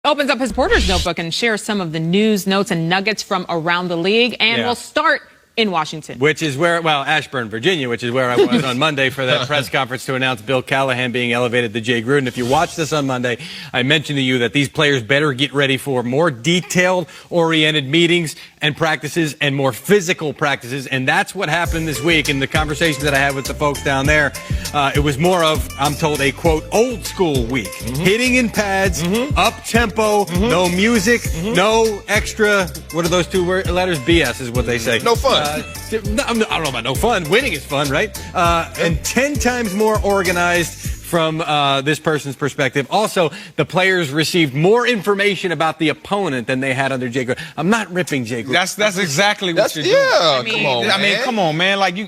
opens up his reporter's notebook and shares some of the news, notes, and nuggets from around the league. And we'll start in Washington. Which is where, well, Ashburn, Virginia, which is where I was on Monday for that press conference to announce Bill Callahan being elevated to Jay Gruden. If you watched this on Monday, I mentioned to you that these players better get ready for more detail-oriented meetings and practices and more physical practices. And that's what happened this week in the conversations that I had with the folks down there. It was more of, I'm told, a, quote, old school week. Hitting in pads, up-tempo, no music, no extra, what are those two letters? BS is what they say. No fun. I don't know about no fun. Winning is fun, right? And 10 times more organized from this person's perspective. Also, the players received more information about the opponent than they had under Jay Gruden. I'm not ripping Jay Gruden. That's exactly what you're doing. Yeah, come on, man. I mean, come on, man. Like you.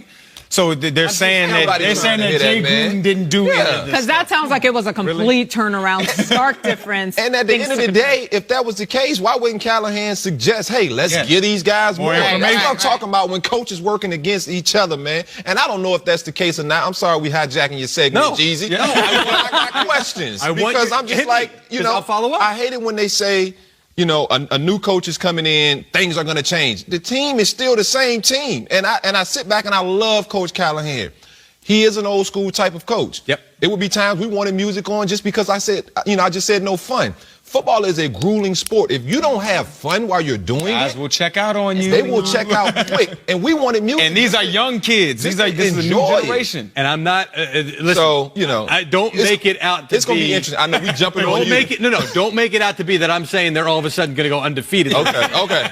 So they're saying that Jay Gruden didn't do any of this. Because that sounds like it was a complete turnaround, stark difference. And at the end of the day, if that was the case, why wouldn't Callahan suggest, hey, let's give these guys more information? That's what I'm talking about when coaches working against each other, man. And I don't know if that's the case or not. I'm sorry we hijacking your segment, Jeezy. No, I got questions. Because I'm just like, I'll follow up. I hate it when they say, you know, a new coach is coming in, things are going to change. The team is still the same team. And I sit back and I love Coach Callahan. He is an old school type of coach. Yep. It would be times we wanted music on just because I said, I just said no fun. Football is a grueling sport. If you don't have fun while you're doing guys will check out on you. They will check out quick. And we wanted music. And these are young kids. This is a new generation. And I'm not, listen, so, you know. Don't make it out to be. It's going to be interesting. I know we jumping on you. Don't make it out to be that I'm saying they're all of a sudden going to go undefeated. Okay.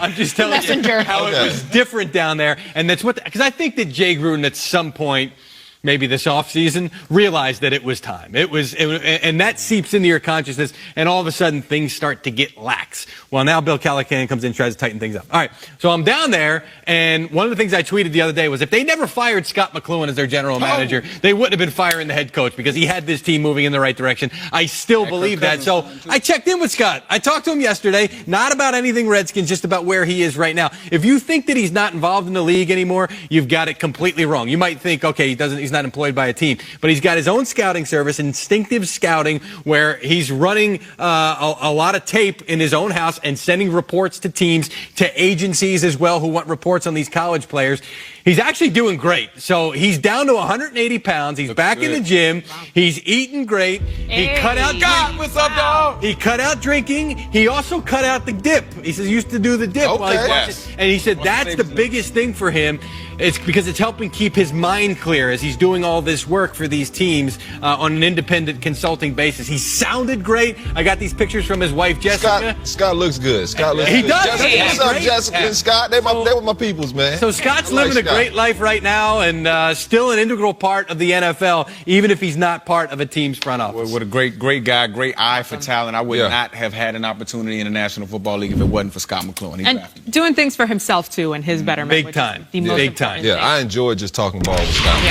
I'm just telling you how it was different down there. And that's what, because I think that Jay Gruden at some point, maybe this offseason, realized that it was time. And that seeps into your consciousness, and all of a sudden things start to get lax. Well, now Bill Callahan comes in and tries to tighten things up. All right, so I'm down there, and one of the things I tweeted the other day was if they never fired Scot McCloughan as their general manager, they wouldn't have been firing the head coach because he had this team moving in the right direction. I still believe that. So I checked in with Scott. I talked to him yesterday, not about anything Redskins, just about where he is right now. If you think that he's not involved in the league anymore, you've got it completely wrong. You might think, okay, he's not employed by a team, but he's got his own scouting service, Instinctive Scouting, where he's running a lot of tape in his own house and sending reports to teams, to agencies as well who want reports on these college players. He's actually doing great. So he's down to 180 pounds. He's back in the gym. He's eating great. He cut out what's up, dog? He cut out drinking. He also cut out the dip. He says he used to do the dip while he's watching. And he said that's the biggest thing for him. It's because it's helping keep his mind clear as he's doing all this work for these teams on an independent consulting basis. He sounded great. I got these pictures from his wife, Jessica. Scott looks good. Scott looks good. He does. What's up, Jessica and Scott? They were my peoples, man. So Scott's living a great life right now and still an integral part of the NFL, even if he's not part of a team's front office. What a great guy, great eye for talent. I would not have had an opportunity in the National Football League if it wasn't for Scot McCloughan. And doing things for himself, too, and his betterment. Big time. Big time. Yeah, I enjoy just talking ball with Scott.